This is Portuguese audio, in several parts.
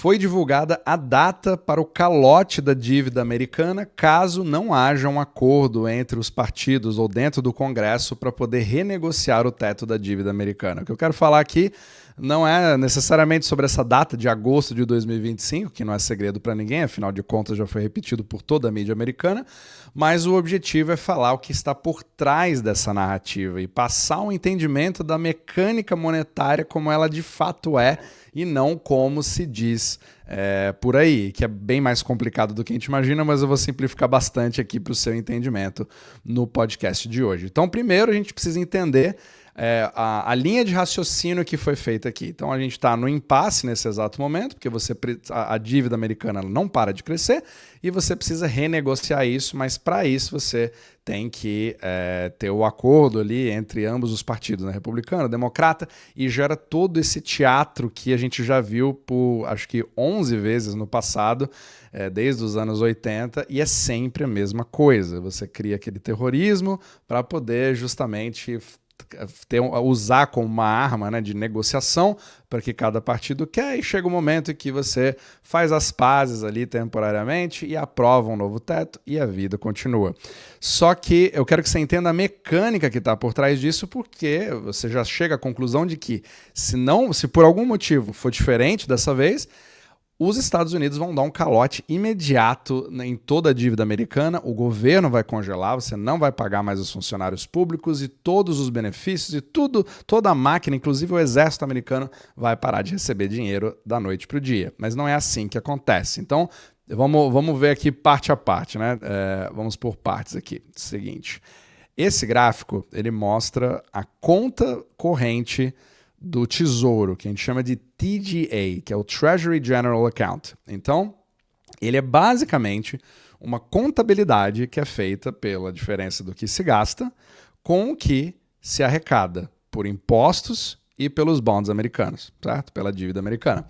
foi divulgada a data para o calote da dívida americana caso não haja um acordo entre os partidos ou dentro do Congresso para poder renegociar o teto da dívida americana. O que eu quero falar aqui não é necessariamente sobre essa data de agosto de 2025, que não é segredo para ninguém, afinal de contas já foi repetido por toda a mídia americana, mas o objetivo é falar o que está por trás dessa narrativa e passar um entendimento da mecânica monetária como ela de fato é e não como se diz por aí, que é bem mais complicado do que a gente imagina, mas eu vou simplificar bastante aqui para o seu entendimento no podcast de hoje. Então, primeiro a gente precisa entender a linha de raciocínio que foi feita aqui. Então a gente está no impasse nesse exato momento, porque a dívida americana não para de crescer e você precisa renegociar isso, mas para isso você tem que ter o acordo ali entre ambos os partidos, né, republicano, democrata, e gera todo esse teatro que a gente já viu por acho que 11 vezes no passado, desde os anos 80, e é sempre a mesma coisa. Você cria aquele terrorismo para poder justamente usar como uma arma, né, de negociação para que cada partido quer, e chega um momento em que você faz as pazes ali temporariamente e aprova um novo teto e a vida continua. Só que eu quero que você entenda a mecânica que está por trás disso, porque você já chega à conclusão de que se por algum motivo for diferente dessa vez, os Estados Unidos vão dar um calote imediato em toda a dívida americana, o governo vai congelar, você não vai pagar mais os funcionários públicos e todos os benefícios e toda a máquina, inclusive o exército americano, vai parar de receber dinheiro da noite para o dia. Mas não é assim que acontece. Então, vamos ver aqui parte a parte, né? Vamos por partes aqui. Seguinte, esse gráfico ele mostra a conta corrente do Tesouro, que a gente chama de TGA, que é o Treasury General Account. Então, ele é basicamente uma contabilidade que é feita pela diferença do que se gasta com o que se arrecada por impostos e pelos bonds americanos, certo? Pela dívida americana.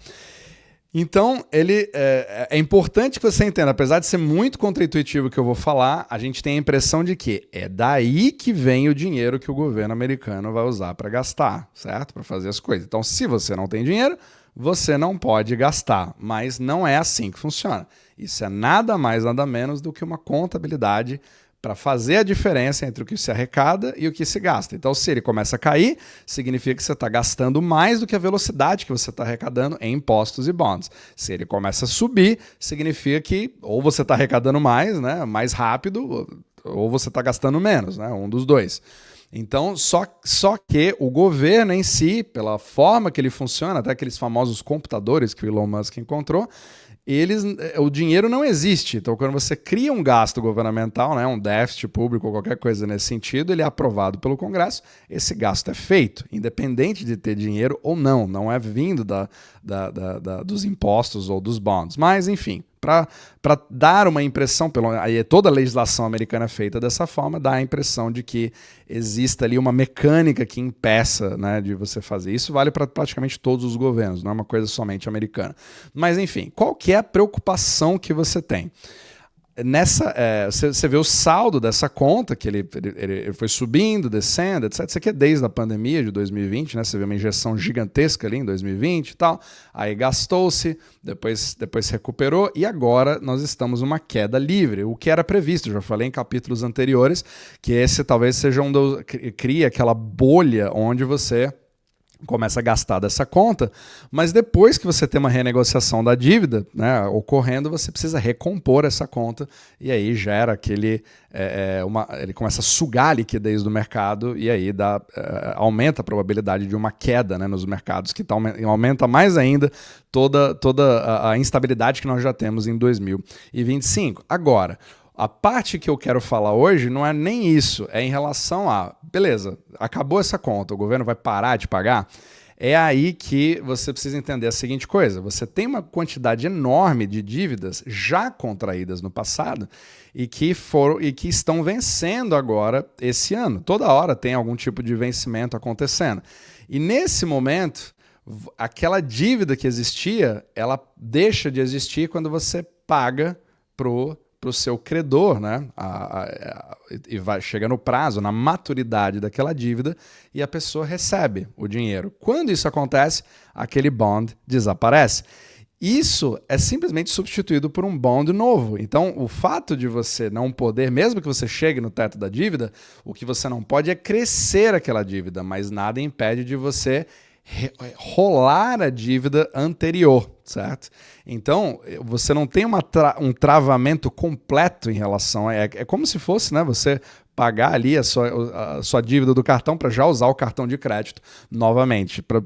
Então, ele é importante que você entenda, apesar de ser muito contraintuitivo o que eu vou falar, a gente tem a impressão de que é daí que vem o dinheiro que o governo americano vai usar para gastar, certo? Para fazer as coisas. Então, se você não tem dinheiro, você não pode gastar, mas não é assim que funciona. Isso é nada mais, nada menos do que uma contabilidade para fazer a diferença entre o que se arrecada e o que se gasta. Então, se ele começa a cair, significa que você está gastando mais do que a velocidade que você está arrecadando em impostos e bonds. Se ele começa a subir, significa que ou você está arrecadando mais, né, mais rápido, ou você está gastando menos, né, um dos dois. Então, só que o governo em si, pela forma que ele funciona, até aqueles famosos computadores que o Elon Musk encontrou, o dinheiro não existe. Então, quando você cria um gasto governamental, né, um déficit público ou qualquer coisa nesse sentido, ele é aprovado pelo Congresso, esse gasto é feito, independente de ter dinheiro ou não. Não é vindo dos impostos ou dos bonds. Mas, enfim, para dar uma impressão, aí toda a legislação americana é feita dessa forma, dá a impressão de que exista ali uma mecânica que impeça, né, de você fazer. Isso vale para praticamente todos os governos, não é uma coisa somente americana. Mas, enfim, qual que é a preocupação que você tem? Você vê o saldo dessa conta, que ele foi subindo, descendo, etc. Isso aqui é desde a pandemia de 2020, né? Você vê uma injeção gigantesca ali em 2020 e tal. Aí gastou-se, depois se recuperou e agora nós estamos numa queda livre, o que era previsto. Já falei em capítulos anteriores que esse talvez seja cria aquela bolha onde você começa a gastar dessa conta, mas depois que você tem uma renegociação da dívida, né, ocorrendo, você precisa recompor essa conta e aí gera ele começa a sugar a liquidez do mercado e aí aumenta a probabilidade de uma queda, né, nos mercados, que aumenta mais ainda toda a instabilidade que nós já temos em 2025. Agora, a parte que eu quero falar hoje não é nem isso, é em relação beleza, acabou essa conta, o governo vai parar de pagar? É aí que você precisa entender a seguinte coisa: você tem uma quantidade enorme de dívidas já contraídas no passado e que estão vencendo agora esse ano. Toda hora tem algum tipo de vencimento acontecendo. E nesse momento, aquela dívida que existia, ela deixa de existir quando você paga pro seu credor, né? E chega no prazo, na maturidade daquela dívida, e a pessoa recebe o dinheiro. Quando isso acontece, aquele bond desaparece. Isso é simplesmente substituído por um bond novo. Então, o fato de você não poder, mesmo que você chegue no teto da dívida, o que você não pode é crescer aquela dívida, mas nada impede de você rolar a dívida anterior, certo? Então, você não tem um travamento completo em relação a... É como se fosse, né, você pagar ali a sua dívida do cartão para já usar o cartão de crédito novamente, para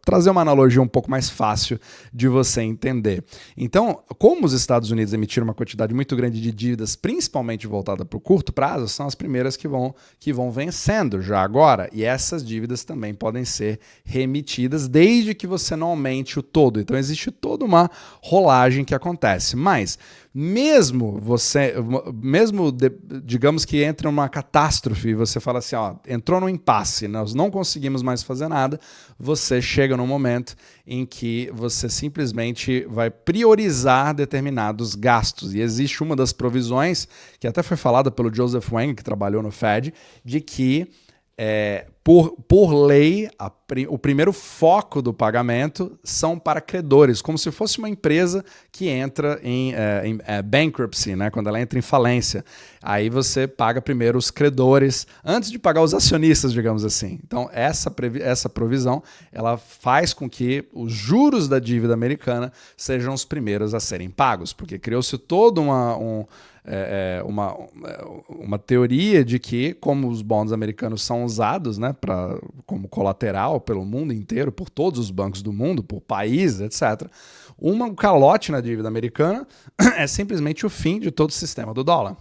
trazer uma analogia um pouco mais fácil de você entender. Então, como os Estados Unidos emitiram uma quantidade muito grande de dívidas, principalmente voltada para o curto prazo, são as primeiras que vão vencendo já agora, e essas dívidas também podem ser remitidas desde que você não aumente o todo. Então, existe toda uma rolagem que acontece, mas digamos que entre uma catástrofe e você fala assim, ó, entrou no impasse, nós não conseguimos mais fazer nada, você chega num momento em que você simplesmente vai priorizar determinados gastos. E existe uma das provisões, que até foi falada pelo Joseph Wang, que trabalhou no Fed, de que por lei, o primeiro foco do pagamento são para credores, como se fosse uma empresa que entra em bankruptcy, né, quando ela entra em falência. Aí você paga primeiro os credores antes de pagar os acionistas, digamos assim. Então, essa provisão ela faz com que os juros da dívida americana sejam os primeiros a serem pagos, porque criou-se toda uma teoria de que, como os bonds americanos são usados, né, como colateral pelo mundo inteiro, por todos os bancos do mundo, por países, etc., um calote na dívida americana é simplesmente o fim de todo o sistema do dólar.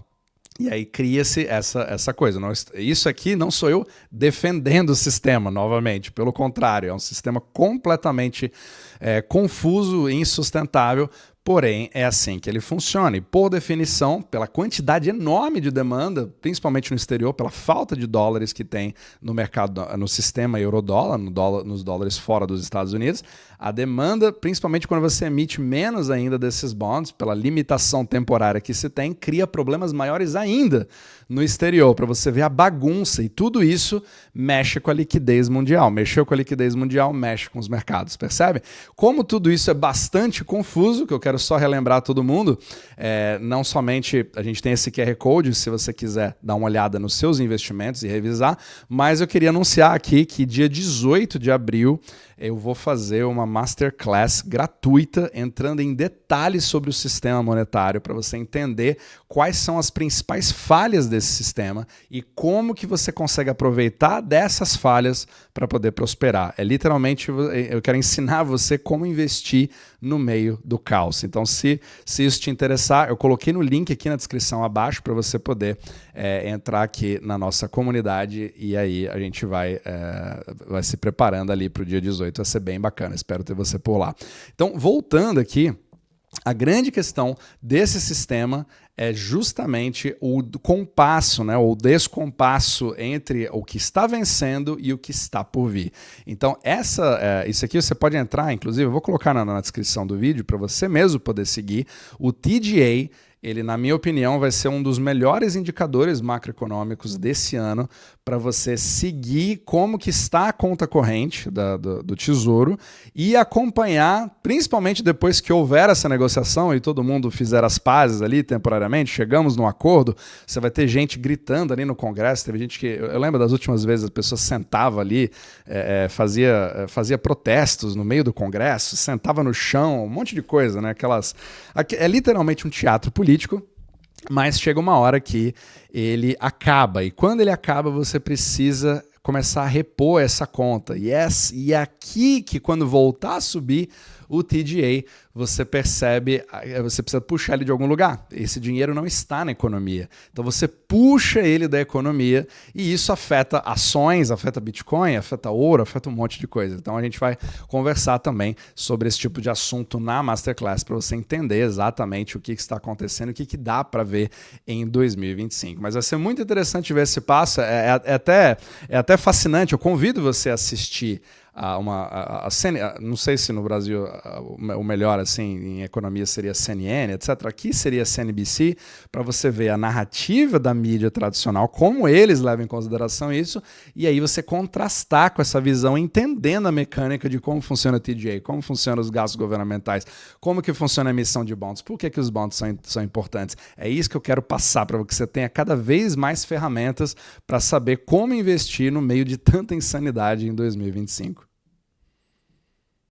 E aí cria-se essa coisa. Isso aqui não sou eu defendendo o sistema, novamente. Pelo contrário, é um sistema completamente confuso e insustentável. Porém, é assim que ele funciona. E, por definição, pela quantidade enorme de demanda, principalmente no exterior, pela falta de dólares que tem no mercado, no sistema euro-dólar, nos dólares fora dos Estados Unidos, a demanda, principalmente quando você emite menos ainda desses bonds, pela limitação temporária que se tem, cria problemas maiores ainda no exterior, para você ver a bagunça. E tudo isso mexe com a liquidez mundial. Mexeu com a liquidez mundial, mexe com os mercados, percebe? Como tudo isso é bastante confuso, que eu quero só relembrar todo mundo, não somente a gente tem esse QR Code, se você quiser dar uma olhada nos seus investimentos e revisar, mas eu queria anunciar aqui que dia 18 de abril eu vou fazer uma masterclass gratuita entrando em detalhes sobre o sistema monetário para você entender quais são as principais falhas desse sistema e como que você consegue aproveitar dessas falhas para poder prosperar. Literalmente, eu quero ensinar você como investir no meio do caos. Então, se isso te interessar, eu coloquei no link aqui na descrição abaixo para você poder entrar aqui na nossa comunidade e aí a gente vai se preparando ali para o dia 18. Vai ser bem bacana, espero ter você por lá. Então, voltando aqui, a grande questão desse sistema é justamente o compasso, né, ou descompasso entre o que está vencendo e o que está por vir. Então, isso aqui você pode entrar, inclusive, eu vou colocar na descrição do vídeo para você mesmo poder seguir. O TGA, ele, na minha opinião, vai ser um dos melhores indicadores macroeconômicos desse ano para você seguir como que está a conta corrente do Tesouro e acompanhar, principalmente depois que houver essa negociação e todo mundo fizer as pazes ali temporariamente, chegamos num acordo, você vai ter gente gritando ali no Congresso, teve gente que, eu lembro das últimas vezes, as pessoas sentavam ali, fazia protestos no meio do Congresso, sentava no chão, um monte de coisa, né? É literalmente um teatro político, mas chega uma hora que ele acaba, e quando ele acaba você precisa começar a repor essa conta, e é aqui que quando voltar a subir o TGA, você percebe, você precisa puxar ele de algum lugar. Esse dinheiro não está na economia. Então você puxa ele da economia e isso afeta ações, afeta Bitcoin, afeta ouro, afeta um monte de coisa. Então a gente vai conversar também sobre esse tipo de assunto na Masterclass para você entender exatamente o que está acontecendo, o que dá para ver em 2025. Mas vai ser muito interessante ver esse passo, é até fascinante. Eu convido você a assistir não sei se no Brasil o melhor assim em economia seria CNN, etc. Aqui seria CNBC, para você ver a narrativa da mídia tradicional, como eles levam em consideração isso, e aí você contrastar com essa visão, entendendo a mecânica de como funciona o TGA, como funcionam os gastos governamentais, como que funciona a emissão de bonds, por que os bonds são importantes. É isso que eu quero passar para que você tenha cada vez mais ferramentas para saber como investir no meio de tanta insanidade em 2025.